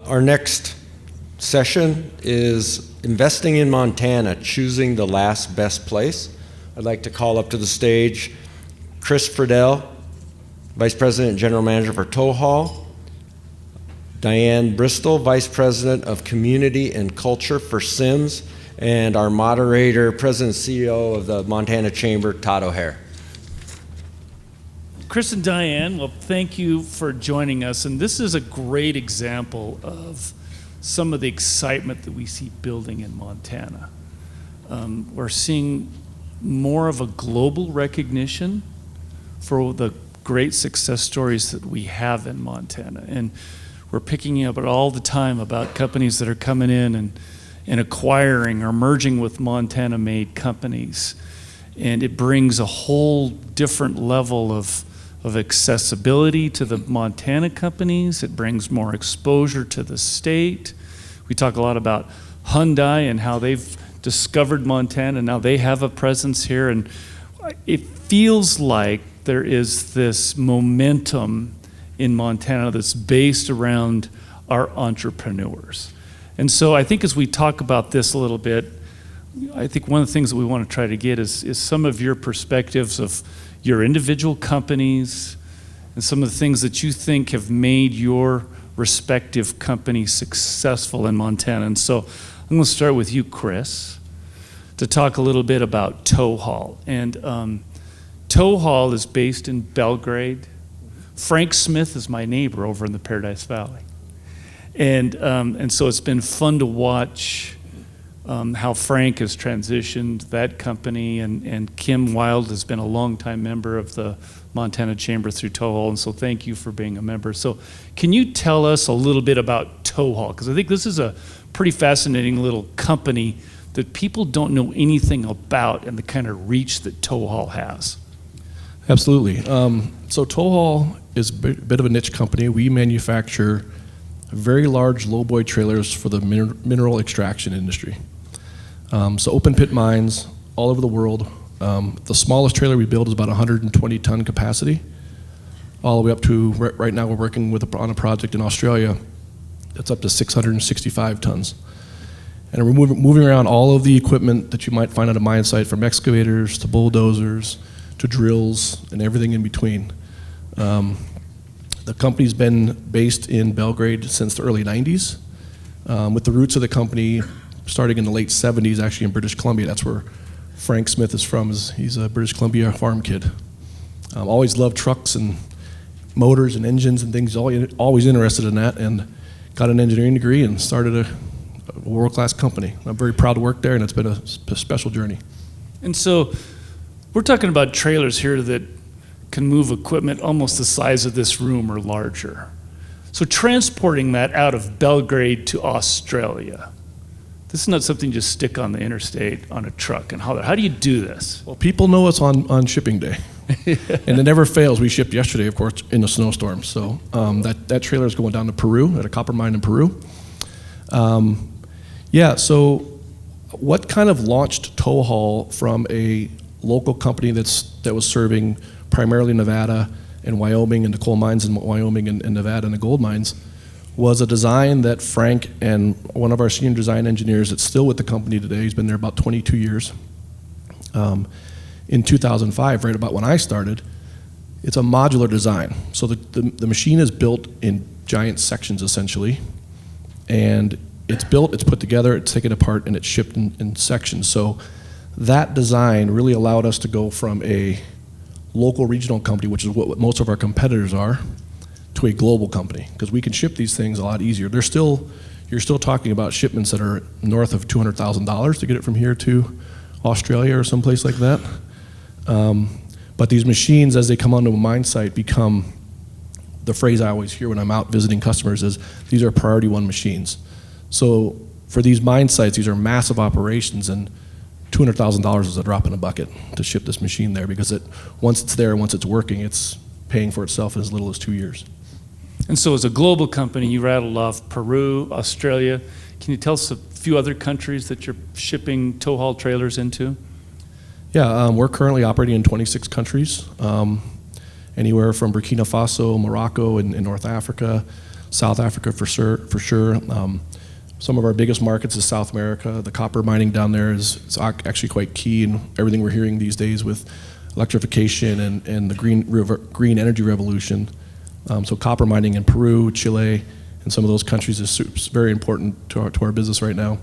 Our next session is Investing in Montana, Choosing the Last Best Place. I'd like to call up to the stage Chris Friedel, Vice President and General Manager for TowHaul, Diane Bristol, Vice President of Community and Culture for Sims, and our moderator, President and CEO of the Montana Chamber, Todd O'Hare. Chris and Diane, well, thank you for joining us. And this is a great example of some of the excitement that we see building in Montana. We're seeing more of a global recognition for the great success stories that we have in Montana. And we're picking up all the time about companies that are coming in and acquiring or merging with Montana-made companies. And it brings a whole different level of accessibility to the Montana companies. It brings more exposure to the state. We talk a lot about Hyundai and how they've discovered Montana. Now they have a presence here. And it feels like there is this momentum in Montana that's based around our entrepreneurs. And so I think as we talk about this a little bit, I think one of the things that we want to try to get is some of your perspectives of your individual companies and some of the things that you think have made your respective company successful in Montana. And so I'm going to start with you, Chris, to talk a little bit about TowHaul. And TowHaul is based in Belgrade. Frank Smith is my neighbor over in the Paradise Valley. And so it's been fun to watch how Frank has transitioned that company, and Kim Wild has been a longtime member of the Montana Chamber through TowHaul, and so thank you for being a member. So can you tell us a little bit about TowHaul? Because I think this is a pretty fascinating little company that people don't know anything about and the kind of reach that TowHaul has. Absolutely. So TowHaul is a bit of a niche company. We manufacture very large lowboy trailers for the mineral extraction industry. So open pit mines all over the world. The smallest trailer we build is about 120 ton capacity, all the way up to, right now we're working on a project in Australia that's up to 665 tons. And we're moving around all of the equipment that you might find at a mine site, from excavators to bulldozers to drills and everything in between. The company's been based in Belgrade since the early 90s, with the roots of the company starting in the late 70s, actually in British Columbia. That's where Frank Smith is from. He's a British Columbia farm kid. Always loved trucks and motors and engines and things, always interested in that, and got an engineering degree and started a world-class company. I'm very proud to work there, and it's been a special journey. And so we're talking about trailers here that can move equipment almost the size of this room or larger. So transporting that out of Belgrade to Australia, this is not something you just stick on the interstate on a truck and haul it. How do you do this? Well, people know us on shipping day. And it never fails. We shipped yesterday, of course, in a snowstorm. So that trailer is going down to Peru, at a copper mine in Peru. So what kind of launched TowHaul from a local company that was serving primarily Nevada and Wyoming, and the coal mines in Wyoming and Nevada and the gold mines, was a design that Frank and one of our senior design engineers that's still with the company today, he's been there about 22 years, in 2005, right about when I started. It's a modular design. So the machine is built in giant sections, essentially, and it's built, it's put together, it's taken apart, and it's shipped in sections. So that design really allowed us to go from a local regional company, which is what most of our competitors are, to a global company, because we can ship these things a lot easier. You're still talking about shipments that are north of $200,000 to get it from here to Australia or someplace like that. But these machines, as they come onto a mine site, become, the phrase I always hear when I'm out visiting customers is, these are priority one machines. So for these mine sites, these are massive operations, and $200,000 is a drop in a bucket to ship this machine there, because once it's there, once it's working, it's paying for itself in as little as 2 years. And so as a global company, you rattled off Peru, Australia. Can you tell us a few other countries that you're shipping TowHaul trailers into? Yeah, we're currently operating in 26 countries, anywhere from Burkina Faso, Morocco, and North Africa, South Africa for sure. Some of our biggest markets is South America. The copper mining down there is actually quite key in everything we're hearing these days with electrification and the green energy revolution. So copper mining in Peru, Chile, and some of those countries is very important to our business right now.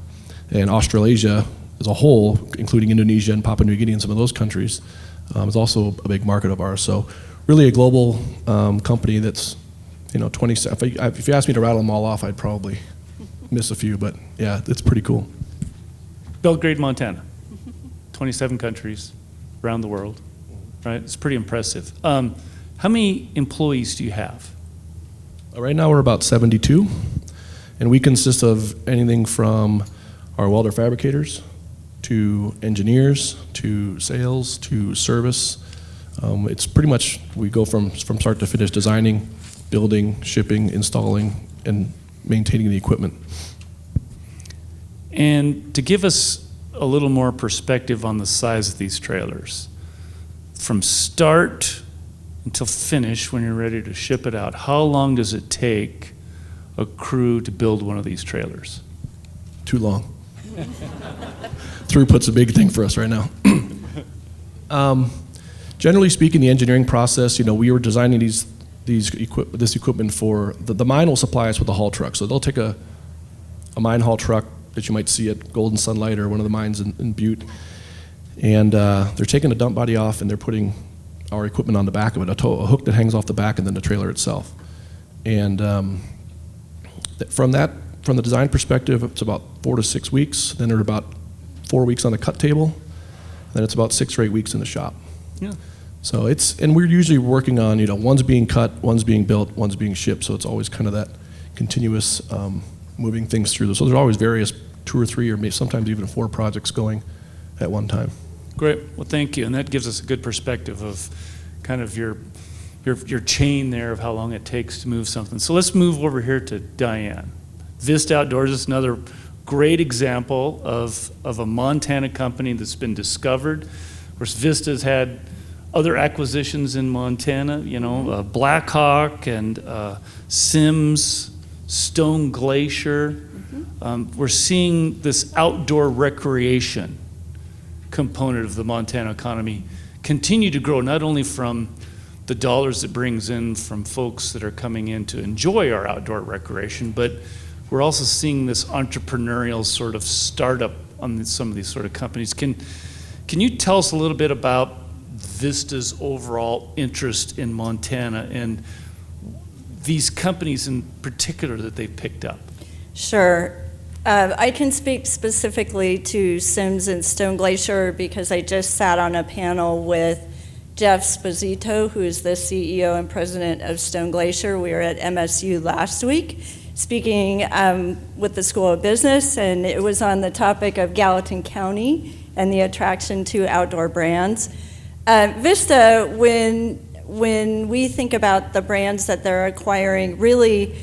And Australasia as a whole, including Indonesia and Papua New Guinea and some of those countries, is also a big market of ours. So really a global company that's, 20, if you asked me to rattle them all off, I'd probably miss a few, but yeah, it's pretty cool. Belgrade, Montana, 27 countries around the world, right? It's pretty impressive. How many employees do you have? Right now we're about 72, and we consist of anything from our welder fabricators to engineers to sales to service. It's pretty much, we go from start to finish, designing, building, shipping, installing, and maintaining the equipment. And to give us a little more perspective on the size of these trailers, from start until finish, when you're ready to ship it out, how long does it take a crew to build one of these trailers? Too long. Throughput's a big thing for us right now. Generally speaking, the engineering process, we were designing this equipment for, the mine will supply us with a haul truck. So they'll take a mine haul truck that you might see at Golden Sunlight or one of the mines in Butte, and they're taking the dump body off and they're putting our equipment on the back of it, a hook that hangs off the back, and then the trailer itself. And from the design perspective, it's about 4 to 6 weeks. Then they're about 4 weeks on the cut table. Then it's about 6 or 8 weeks in the shop. Yeah. So and we're usually working on, one's being cut, one's being built, one's being shipped. So it's always kind of that continuous moving things through. So there's always various 2 or 3 or maybe sometimes even 4 projects going at one time. Great. Well, thank you. And that gives us a good perspective of kind of your chain there of how long it takes to move something. So let's move over here to Diane. Vista Outdoors is another great example of a Montana company that's been discovered. Of course, Vista's had other acquisitions in Montana, Blackhawk and Sims, Stone Glacier. We're seeing this outdoor recreation component of the Montana economy continue to grow, not only from the dollars it brings in from folks that are coming in to enjoy our outdoor recreation, but we're also seeing this entrepreneurial sort of startup on some of these sort of companies. Can you tell us a little bit about Vista's overall interest in Montana and these companies in particular that they've picked up? Sure. I can speak specifically to Sims and Stone Glacier because I just sat on a panel with Jeff Sposito, who is the CEO and president of Stone Glacier. We were at MSU last week speaking with the School of Business, and it was on the topic of Gallatin County and the attraction to outdoor brands. Vista, when we think about the brands that they're acquiring, really,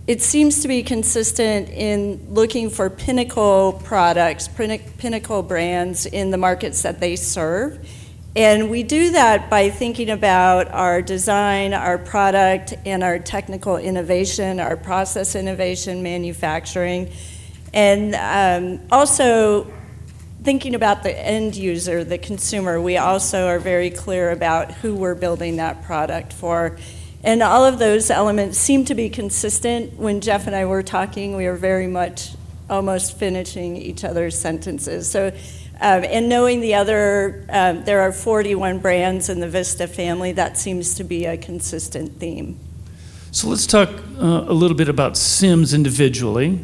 it seems to be consistent in looking for pinnacle products, pinnacle brands in the markets that they serve. And we do that by thinking about our design, our product, and our technical innovation, our process innovation, manufacturing, and also thinking about the end user, the consumer. We also are very clear about who we're building that product for. And all of those elements seem to be consistent. When Jeff and I were talking, we were very much almost finishing each other's sentences. So, and knowing the other, there are 41 brands in the Vista family, that seems to be a consistent theme. So let's talk a little bit about Sims individually.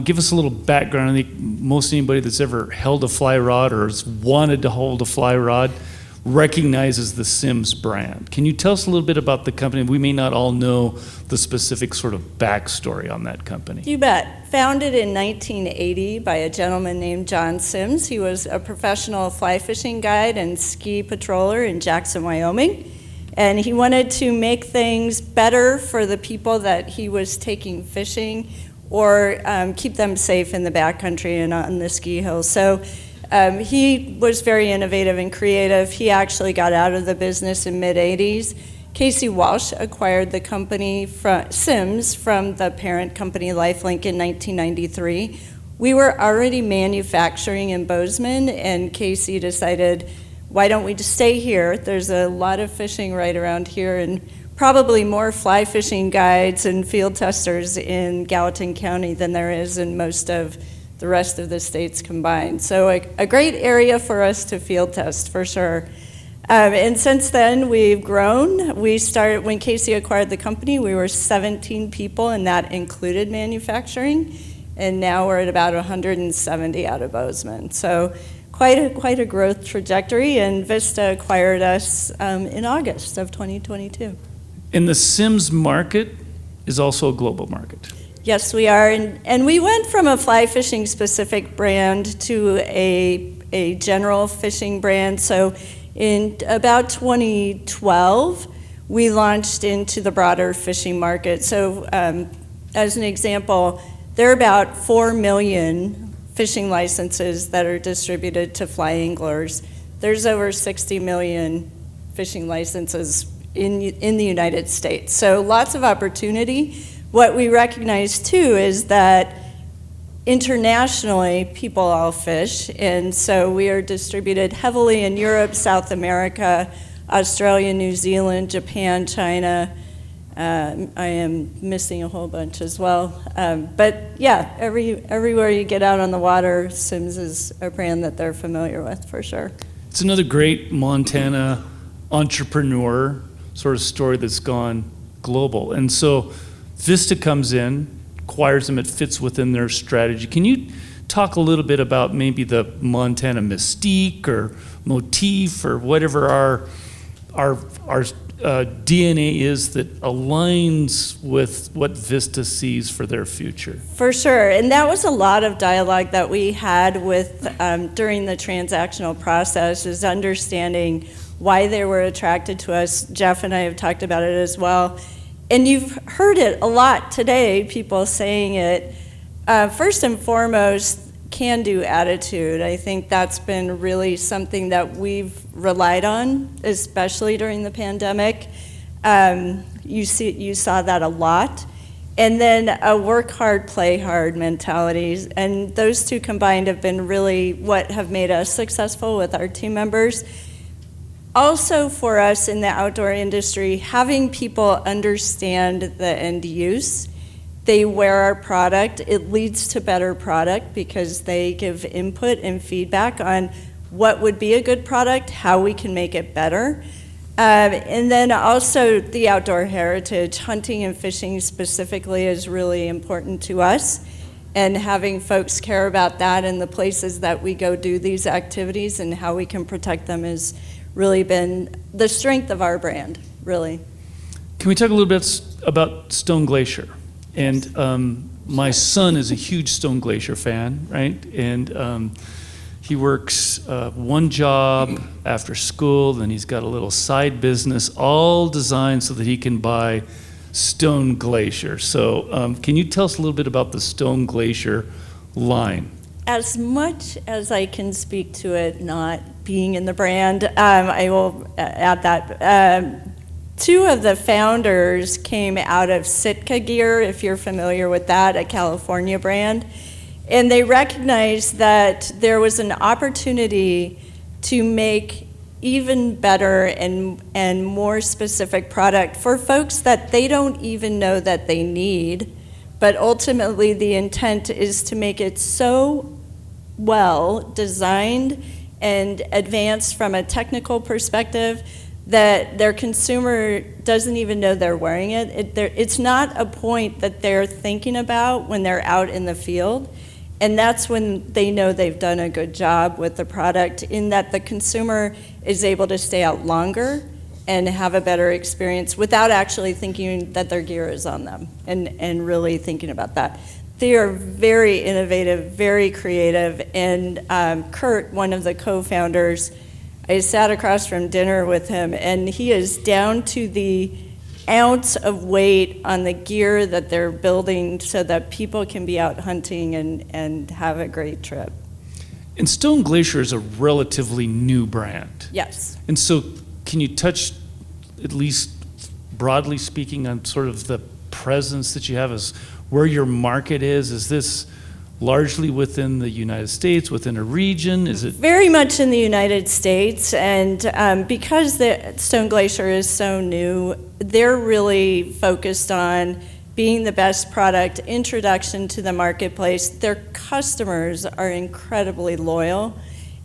Give us a little background. I think most anybody that's ever held a fly rod or has wanted to hold a fly rod recognizes the Sims brand. Can you tell us a little bit about the company? We may not all know the specific sort of backstory on that company. You bet. Founded in 1980 by a gentleman named John Sims. He was a professional fly fishing guide and ski patroller in Jackson, Wyoming. And he wanted to make things better for the people that he was taking fishing or keep them safe in the backcountry and on the ski hills. So he was very innovative and creative. He actually got out of the business in mid-'80s, Casey Walsh acquired the company from Sims from the parent company LifeLink in 1993. We were already manufacturing in Bozeman, and Casey decided, why don't we just stay here? There's a lot of fishing right around here, and probably more fly fishing guides and field testers in Gallatin County than there is in most of the rest of the states combined. So a great area for us to field test, for sure. And since then, we've grown. We started, when Casey acquired the company, we were 17 people, and that included manufacturing. And now we're at about 170 out of Bozeman. So quite a growth trajectory, and Vista acquired us in August of 2022. And the Sims market is also a global market. Yes, we are, and we went from a fly fishing specific brand to a general fishing brand. So in about 2012, we launched into the broader fishing market. So as an example, there are about 4 million fishing licenses that are distributed to fly anglers. There's over 60 million fishing licenses in the United States. So lots of opportunity. What we recognize too is that internationally people all fish, and so we are distributed heavily in Europe, South America, Australia, New Zealand, Japan, China. I am missing a whole bunch as well. But yeah, everywhere you get out on the water, Sims is a brand that they're familiar with for sure. It's another great Montana entrepreneur sort of story that's gone global. And so Vista comes in, acquires them, it fits within their strategy. Can you talk a little bit about maybe the Montana mystique or motif or whatever our DNA is that aligns with what Vista sees for their future? For sure, and that was a lot of dialogue that we had with during the transactional process, is understanding why they were attracted to us. Jeff and I have talked about it as well. And you've heard it a lot today, people saying it. First and foremost, can-do attitude. I think that's been really something that we've relied on, especially during the pandemic. You saw that a lot. And then a work hard, play hard mentality. And those two combined have been really what have made us successful with our team members. Also for us in the outdoor industry, having people understand the end use. They wear our product, it leads to better product because they give input and feedback on what would be a good product, how we can make it better. And then also the outdoor heritage, hunting and fishing specifically is really important to us. And having folks care about that and the places that we go do these activities and how we can protect them has really been the strength of our brand, really. Can we talk a little bit about Stone Glacier? And my son is a huge Stone Glacier fan, right? And he works one job after school, then he's got a little side business, all designed so that he can buy Stone Glacier. So can you tell us a little bit about the Stone Glacier line? As much as I can speak to it not being in the brand, I will add that. Two of the founders came out of Sitka Gear, if you're familiar with that, a California brand. And they recognized that there was an opportunity to make even better and more specific product for folks that they don't even know that they need. But ultimately, the intent is to make it so well designed and advanced from a technical perspective that their consumer doesn't even know they're wearing it. It's not a point that they're thinking about when they're out in the field. And that's when they know they've done a good job with the product, in that the consumer is able to stay out longer and have a better experience without actually thinking that their gear is on them and really thinking about that. They are very innovative, very creative, and Kurt, one of the co-founders, I sat across from dinner with him, and he is down to the ounce of weight on the gear that they're building so that people can be out hunting and have a great trip. And Stone Glacier is a relatively new brand. Yes. And so can you touch at least broadly speaking, on sort of the presence that you have, as where your market is? Is this largely within the United States, within a region? Is it? Very much in the United States, and because the Stone Glacier is so new, they're really focused on being the best product, introduction to the marketplace. Their customers are incredibly loyal,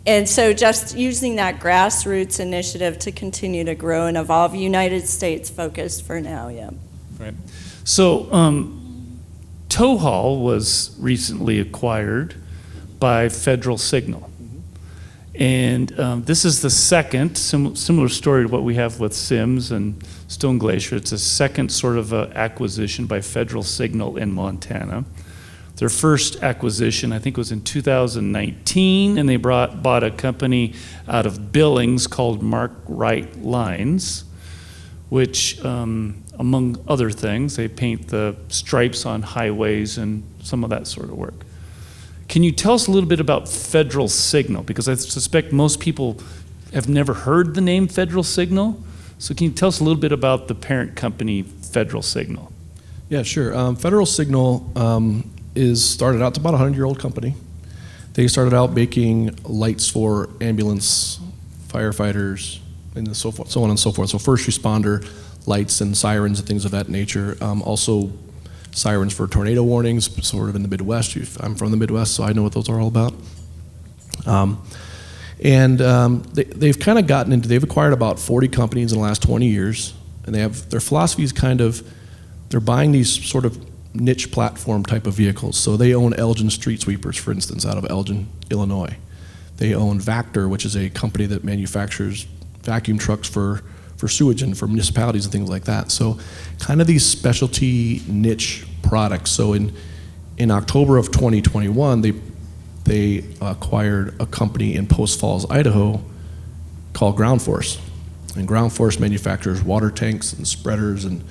and so just using that grassroots initiative to continue to grow and evolve, United States focused for now, yeah. Right. So, TowHaul was recently acquired by Federal Signal. And this is the second, similar story to what we have with Sims and Stone Glacier. It's a second sort of acquisition by Federal Signal in Montana. Their first acquisition, I think, was in 2019, and they bought a company out of Billings called Mark Wright Lines, which, among other things, they paint the stripes on highways and some of that sort of work. Can you tell us a little bit about Federal Signal? Because I suspect most people have never heard the name Federal Signal. So can you tell us a little bit about the parent company, Federal Signal? Yeah, sure. Federal Signal started out, it's about a 100-year-old company. They started out making lights for ambulance, firefighters, and so on and so forth. So first responder lights and sirens and things of that nature. Also sirens for tornado warnings, sort of in the Midwest. I'm from the Midwest, so I know what those are all about. They've kind of gotten into, they've acquired about 40 companies in the last 20 years, and their philosophy is they're buying these sort of niche platform type of vehicles. So they own Elgin Street Sweepers, for instance, out of Elgin, Illinois. They own Vactor, which is a company that manufactures vacuum trucks for sewage and for municipalities and things like that. So kind of these specialty niche products. So in October of 2021, they acquired a company in Post Falls, Idaho called Ground Force. And Ground Force manufactures water tanks and spreaders and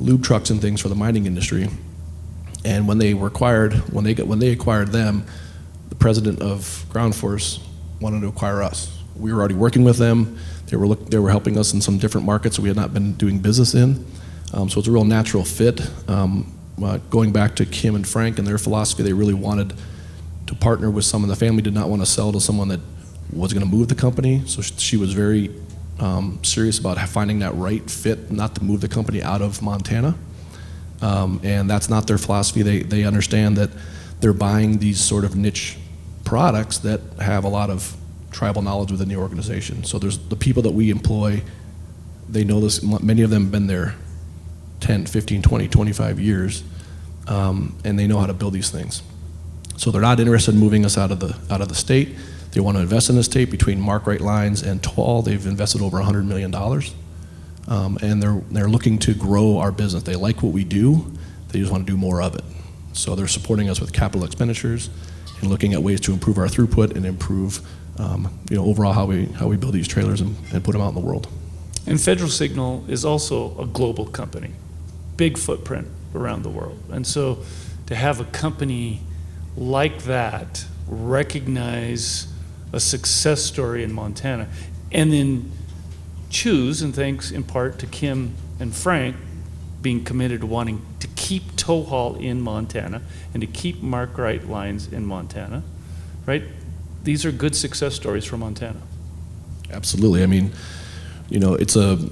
lube trucks and things for the mining industry. And when they acquired them, the president of Ground Force wanted to acquire us. We were already working with them. They were helping us in some different markets that we had not been doing business in. So it's a real natural fit. Going back to Kim and Frank and their philosophy, they really wanted to partner with someone. The family did not want to sell to someone that was going to move the company. So she was very serious about finding that right fit, not to move the company out of Montana. And that's not their philosophy. They understand that they're buying these sort of niche products that have a lot of tribal knowledge within the organization. So there's the people that we employ, they know this, many of them have been there 10, 15, 20, 25 years, and they know how to build these things. So they're not interested in moving us out of the state. They want to invest in the state. Between Mark Wright Lines and TowHaul, they've invested over $100 million. And they're looking to grow our business. They like what we do, they just want to do more of it. So they're supporting us with capital expenditures and looking at ways to improve our throughput and improve overall how we build these trailers and put them out in the world. And Federal Signal is also a global company, big footprint around the world. And so to have a company like that recognize a success story in Montana and then choose, and thanks in part to Kim and Frank being committed to wanting to keep TowHaul in Montana and to keep Mark Wright Lines in Montana, right? These are good success stories for Montana. Absolutely. I mean, it's the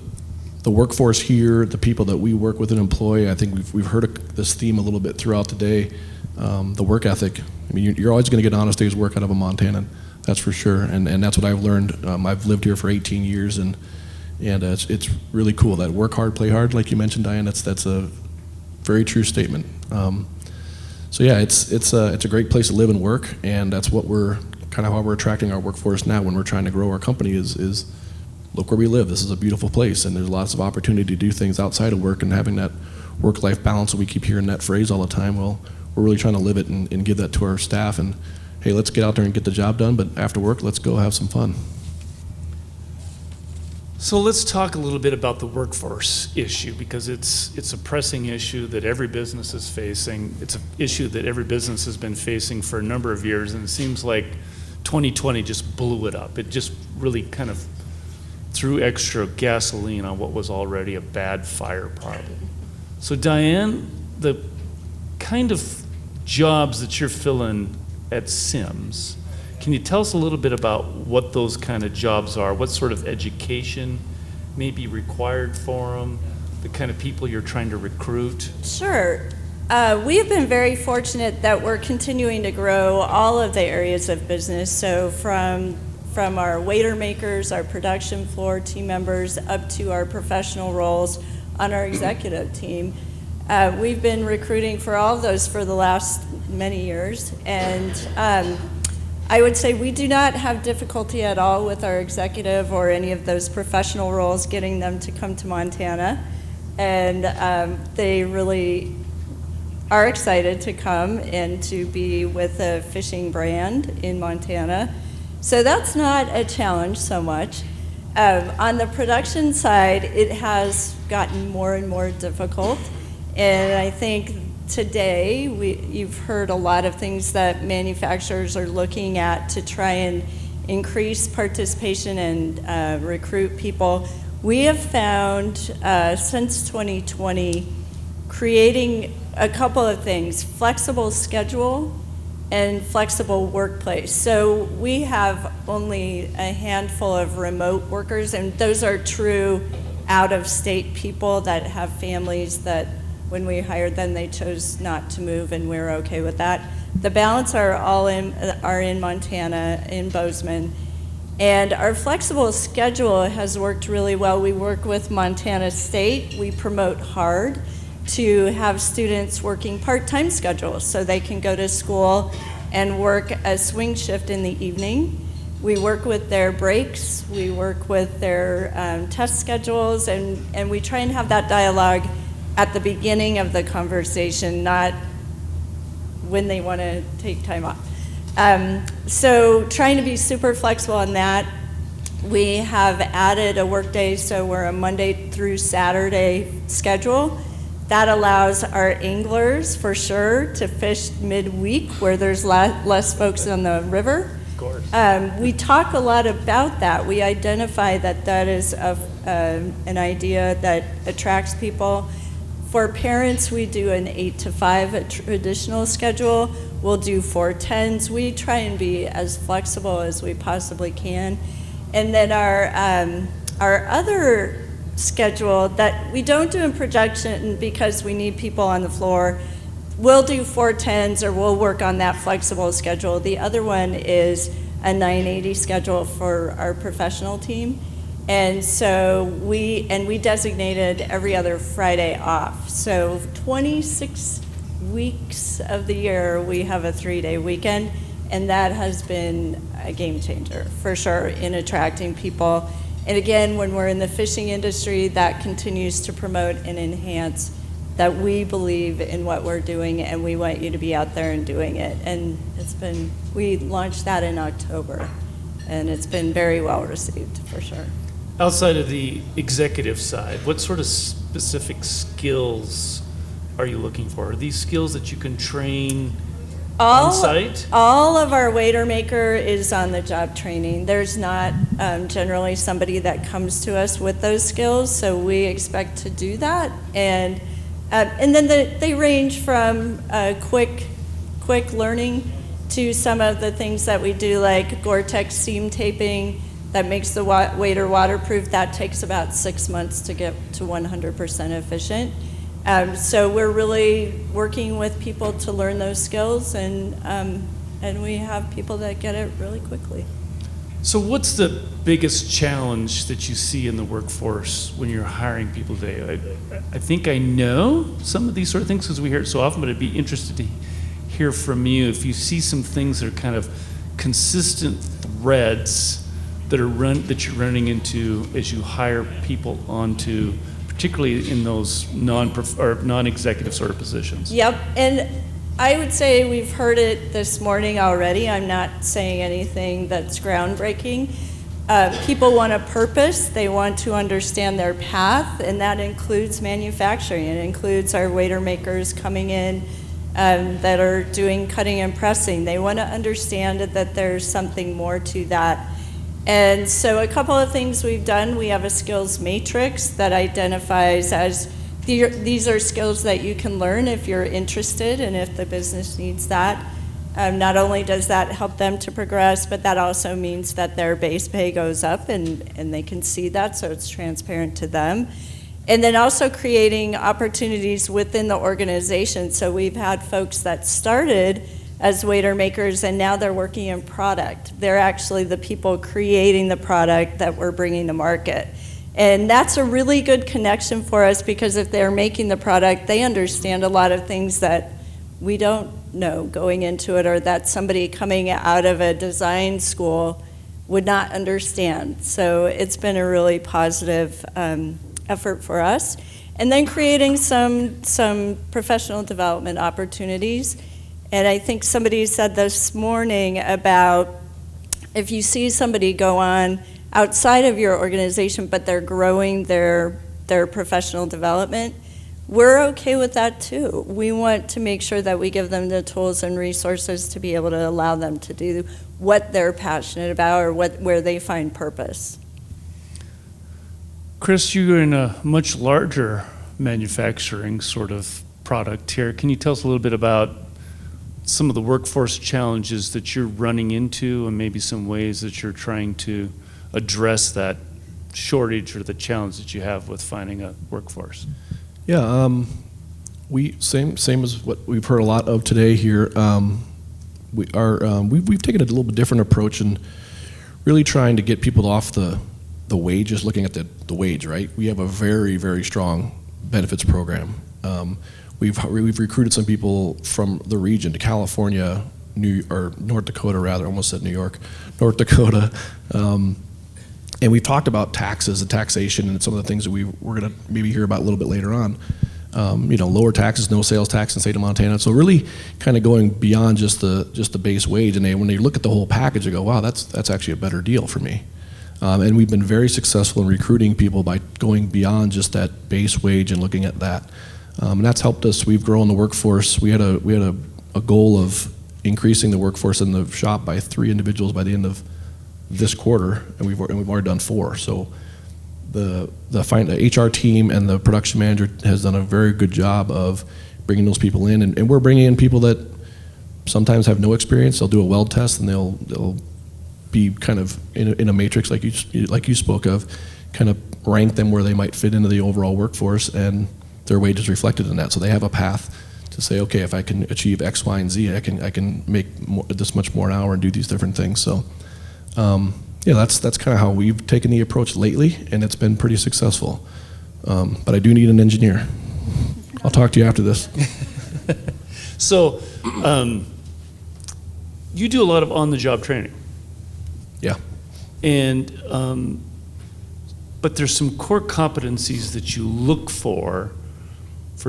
workforce here, the people that we work with and employ. I think we've heard this theme a little bit throughout the day. The work ethic. I mean, you're always going to get an honest day's work out of a Montanan, that's for sure. And that's what I've learned. I've lived here for 18 years, and it's really cool. That work hard, play hard, like you mentioned, Diane. That's a very true statement. So yeah, it's a great place to live and work, and that's what we're kind of how we're attracting our workforce now when we're trying to grow our company is look where we live. This is a beautiful place, and there's lots of opportunity to do things outside of work, and having that work-life balance. So we keep hearing that phrase all the time. Well, we're really trying to live it and give that to our staff. And hey, let's get out there and get the job done, but after work, let's go have some fun. So let's talk a little bit about the workforce issue, because it's a pressing issue that every business is facing. It's an issue that every business has been facing for a number of years, and it seems like 2020 just blew it up. It just really kind of threw extra gasoline on what was already a bad fire problem. So Diane, the kind of jobs that you're filling at Sims, can you tell us a little bit about what those kind of jobs are? What sort of education may be required for them? The kind of people you're trying to recruit? Sure. We have been very fortunate that we're continuing to grow all of the areas of business. So from our waiter makers, our production floor team members, up to our professional roles on our executive team. We've been recruiting for all of those for the last many years. And I would say we do not have difficulty at all with our executive or any of those professional roles getting them to come to Montana. And they really are excited to come and to be with a fishing brand in Montana. So that's not a challenge so much. On the production side, it has gotten more and more difficult. And I think today, you've heard a lot of things that manufacturers are looking at to try and increase participation and recruit people. We have found since 2020, creating a couple of things: flexible schedule and flexible workplace. So we have only a handful of remote workers, and those are true out-of-state people that have families that when we hired them, they chose not to move, and we're okay with that. The balance are in Montana, in Bozeman. And our flexible schedule has worked really well. We work with Montana State. We promote hard to have students working part-time schedules so they can go to school and work a swing shift in the evening. We work with their breaks. We work with their test schedules, and we try and have that dialogue at the beginning of the conversation, not when they want to take time off. So trying to be super flexible on that. We have added a workday, so we're a Monday through Saturday schedule. That allows our anglers, for sure, to fish midweek where there's less folks on the river. Of course. We talk a lot about that. We identify that is an idea that attracts people. For parents, we do an 8 to 5, a traditional schedule. We'll do 4-10s. We try and be as flexible as we possibly can. And then our other schedule that we don't do in production because we need people on the floor, we'll do 4-10s or we'll work on that flexible schedule. The other one is a 980 schedule for our professional team. And so we designated every other Friday off. So 26 weeks of the year, we have a 3-day weekend, and that has been a game changer for sure in attracting people. And again, when we're in the fishing industry, that continues to promote and enhance that we believe in what we're doing, and we want you to be out there and doing it. And we launched that in October, and it's been very well received for sure. Outside of the executive side, what sort of specific skills are you looking for? Are these skills that you can train on site? All of our waiter maker is on the job training. There's not generally somebody that comes to us with those skills, so we expect to do that. And then they range from quick learning to some of the things that we do, like Gore-Tex seam taping that makes the waiter waterproof. That takes about 6 months to get to 100% efficient. So we're really working with people to learn those skills, and we have people that get it really quickly. So what's the biggest challenge that you see in the workforce when you're hiring people today? I think I know some of these sort of things because we hear it so often, but I'd be interested to hear from you if you see some things that are kind of consistent threads that you're running into as you hire people onto, particularly in those non-executive sort of positions. Yep, and I would say we've heard it this morning already. I'm not saying anything that's groundbreaking. People want a purpose. They want to understand their path, and that includes manufacturing. It includes our waiter makers coming in that are doing cutting and pressing. They want to understand that there's something more to that. And so a couple of things we've done, we have a skills matrix that identifies as these are skills that you can learn if you're interested and if the business needs that. Not only does that help them to progress, but that also means that their base pay goes up and they can see that, so it's transparent to them. And then also creating opportunities within the organization. So we've had folks that started as waiter makers and now they're working in product. They're actually the people creating the product that we're bringing to market. And that's a really good connection for us because if they're making the product, they understand a lot of things that we don't know going into it or that somebody coming out of a design school would not understand. So it's been a really positive effort for us. And then creating some professional development opportunities. And I think somebody said this morning about if you see somebody go on outside of your organization, but they're growing their professional development, we're okay with that too. We want to make sure that we give them the tools and resources to be able to allow them to do what they're passionate about or where they find purpose. Chris, you're in a much larger manufacturing sort of product here. Can you tell us a little bit about some of the workforce challenges that you're running into and maybe some ways that you're trying to address that shortage or the challenge that you have with finding a workforce? Yeah, we same as what we've heard a lot of today here. We've taken a little bit different approach in really trying to get people off the wage, just looking at the wage, right? We have a very, very strong benefits program. We've recruited some people from the region to California, North Dakota rather, almost said New York, North Dakota. And we've talked about taxes and taxation and some of the things that we're going to maybe hear about a little bit later on. Lower taxes, no sales tax in the state of Montana. So really kind of going beyond just the base wage. And when they look at the whole package, they go, wow, that's actually a better deal for me. And we've been very successful in recruiting people by going beyond just that base wage and looking at that. And that's helped us. We've grown the workforce. We had a goal of increasing the workforce in the shop by 3 individuals by the end of this quarter, and we've already done 4. So the HR team and the production manager has done a very good job of bringing those people in, and we're bringing in people that sometimes have no experience. They'll do a weld test and they'll be kind of in a matrix like you spoke of, kind of rank them where they might fit into the overall workforce, and their wage is reflected in that. So they have a path to say, okay, if I can achieve X, Y, and Z, I can make this much more an hour and do these different things. So. That's kind of how we've taken the approach lately, and it's been pretty successful. But I do need an engineer. I'll talk to you after this. So, you do a lot of on-the-job training. Yeah. And, but there's some core competencies that you look for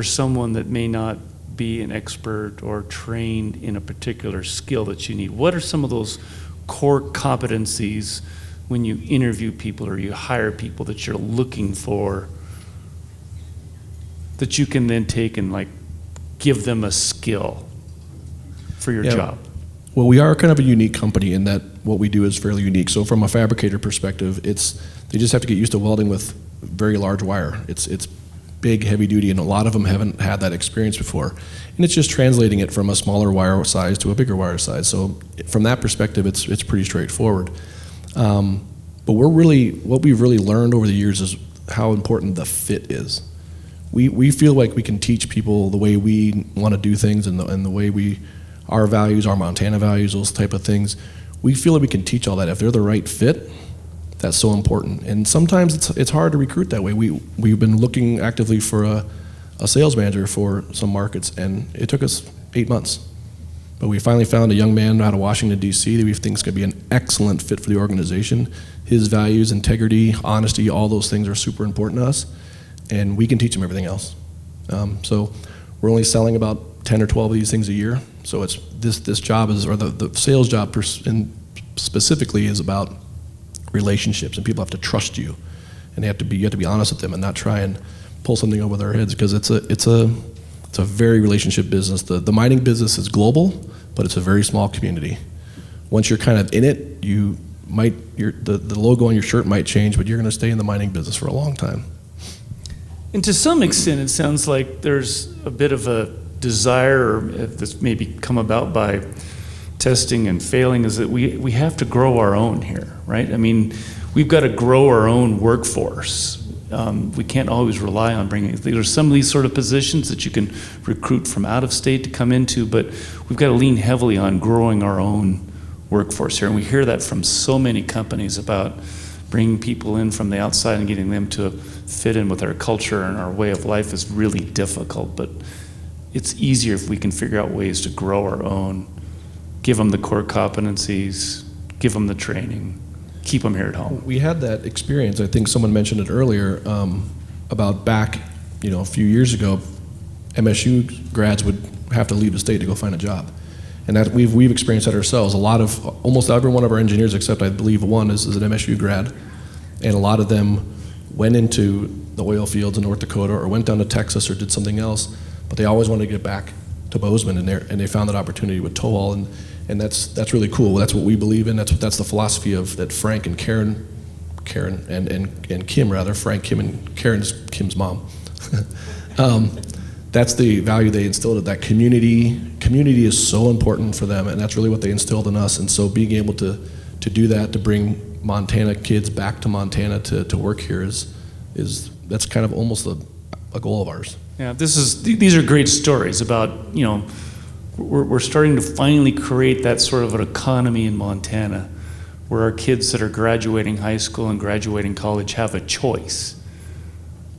someone that may not be an expert or trained in a particular skill that you need. What are some of those core competencies when you interview people or you hire people that you're looking for that you can then take and like give them a skill for your job? Well, we are kind of a unique company in that what we do is fairly unique. So from a fabricator perspective, they just have to get used to welding with very large wire. It's big, heavy duty, and a lot of them haven't had that experience before. And it's just translating it from a smaller wire size to a bigger wire size. So from that perspective, it's pretty straightforward. But what we've really learned over the years is how important the fit is. We feel like we can teach people the way we want to do things and the way our values, our Montana values, those type of things. We feel like we can teach all that. If they're the right fit, that's so important. And sometimes it's hard to recruit that way. We've been looking actively for a sales manager for some markets, and it took us 8 months. But we finally found a young man out of Washington, D.C. that we think is going to be an excellent fit for the organization. His values, integrity, honesty, all those things are super important to us, and we can teach him everything else. So we're only selling about 10 or 12 of these things a year. So it's this job is, or the sales job specifically is about relationships, and people have to trust you, and you have to be honest with them and not try and pull something over their heads, because it's a very relationship business. The mining business is global, but it's a very small community. Once you're kind of in it, you the logo on your shirt might change, but you're going to stay in the mining business for a long time. And to some extent, it sounds like there's a bit of a desire, or that's maybe come about by testing and failing, is that we have to grow our own here, right? I mean, we've got to grow our own workforce. We can't always rely on bringing, there's some of these sort of positions that you can recruit from out of state to come into, but we've got to lean heavily on growing our own workforce here. And we hear that from so many companies about bringing people in from the outside and getting them to fit in with our culture and our way of life is really difficult, but it's easier if we can figure out ways to grow our own, give them the core competencies, give them the training, keep them here at home. We had that experience. I think someone mentioned it earlier about back, a few years ago, MSU grads would have to leave the state to go find a job, and that we've experienced that ourselves. Almost every one of our engineers, except I believe one, is an MSU grad, and a lot of them went into the oil fields in North Dakota or went down to Texas or did something else, but they always wanted to get back to Bozeman, and they found that opportunity with TowHaul, and that's really cool. That's what we believe in. That's the philosophy of that Frank and Karen and Kim, rather, Frank, Kim, and Karen's Kim's mom. That's the value they instilled, that community is so important for them, and that's really what they instilled in us. And so being able to do that, to bring Montana kids back to Montana to work here is that's kind of almost a goal of ours. Yeah, these are great stories about, we're starting to finally create that sort of an economy in Montana where our kids that are graduating high school and graduating college have a choice,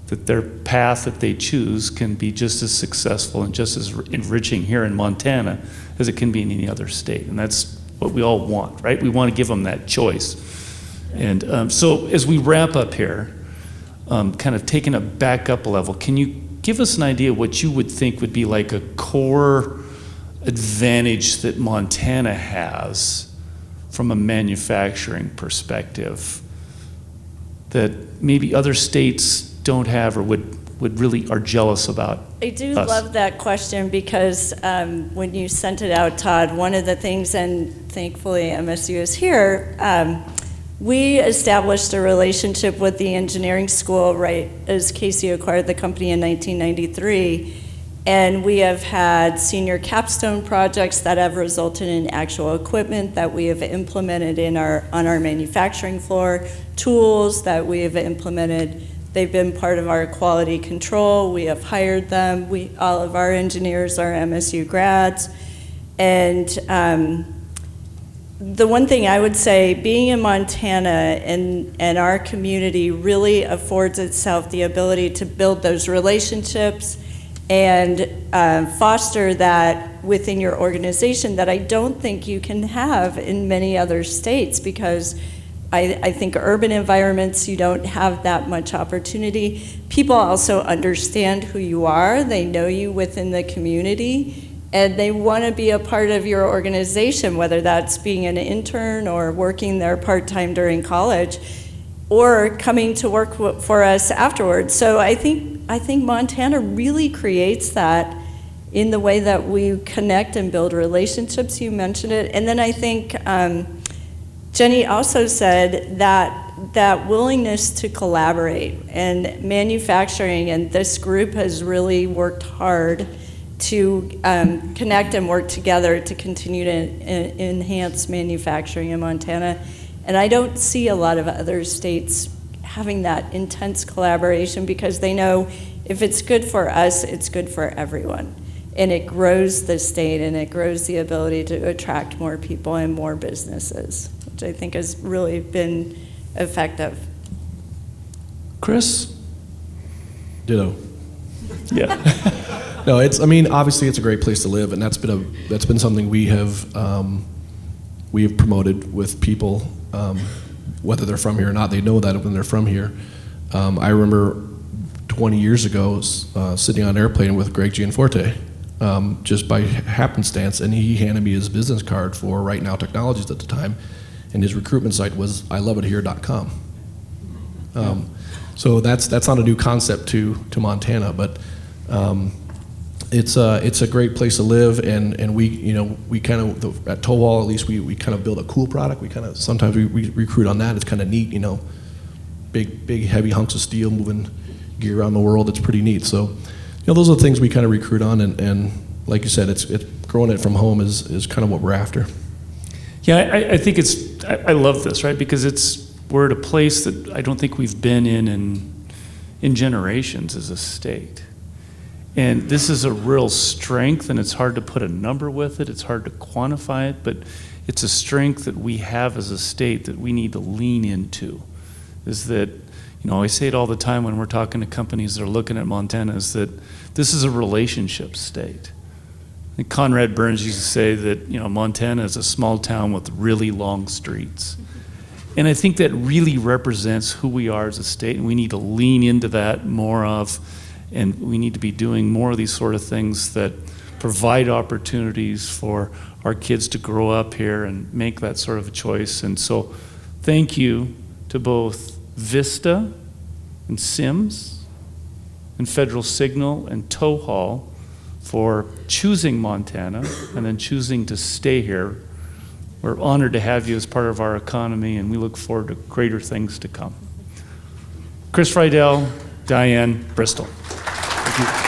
that their path that they choose can be just as successful and just as enriching here in Montana as it can be in any other state. And that's what we all want, right? We want to give them that choice. And so as we wrap up here, kind of taking it back up a level, can you give us an idea what you would think would be like a core advantage that Montana has from a manufacturing perspective that maybe other states don't have or would really are jealous about? I do us? love that question because when you sent it out, Todd, one of the things, and thankfully MSU is here, we established a relationship with the engineering school right as Casey acquired the company in 1993. And we have had senior capstone projects that have resulted in actual equipment that we have implemented on our manufacturing floor, tools that we have implemented. They've been part of our quality control. We have hired them. All of our engineers are MSU grads. And the one thing I would say, being in Montana and our community really affords itself the ability to build those relationships and foster that within your organization that I don't think you can have in many other states, because I think urban environments, you don't have that much opportunity. People also understand who you are. They know you within the community, and they want to be a part of your organization, whether that's being an intern or working there part-time during college or coming to work for us afterwards. So I think Montana really creates that in the way that we connect and build relationships. You mentioned it. And then I think Jenny also said that willingness to collaborate, and manufacturing, and this group has really worked hard to connect and work together to continue to enhance manufacturing in Montana. And I don't see a lot of other states having that intense collaboration, because they know if it's good for us, it's good for everyone. And it grows the state, and it grows the ability to attract more people and more businesses, which I think has really been effective. Chris? Ditto. Yeah. No, obviously it's a great place to live, and that's been something we have promoted with people, whether they're from here or not. They know that when they're from here. I remember 20 years ago sitting on an airplane with Greg Gianforte, just by happenstance, and he handed me his business card for Right Now Technologies at the time, and his recruitment site was iloveithere.com. So that's not a new concept to Montana, but it's a great place to live, and we, you know, we kind of, at Towal at least, we kind of build a cool product. We kind of, sometimes we recruit on that. It's kind of neat, you know, big heavy hunks of steel moving gear around the world. It's pretty neat. So, you know, those are the things we kind of recruit on, and like you said, it's growing it from home is kind of what we're after. Yeah, I think I love this, right? Because we're at a place that I don't think we've been in generations as a state. And this is a real strength, and it's hard to put a number with it. It's hard to quantify it, but it's a strength that we have as a state that we need to lean into. Is that, you know, I say it all the time when we're talking to companies that are looking at Montana, is that this is a relationship state. And Conrad Burns used to say that, you know, Montana is a small town with really long streets. And I think that really represents who we are as a state, and we need to lean into that more of, and we need to be doing more of these sort of things that provide opportunities for our kids to grow up here and make that sort of a choice. And so thank you to both Vista and Sims and Federal Signal and Towal for choosing Montana and then choosing to stay here. We're honored to have you as part of our economy, and we look forward to greater things to come. Chris Friedel, Diane Bristol. Thank you.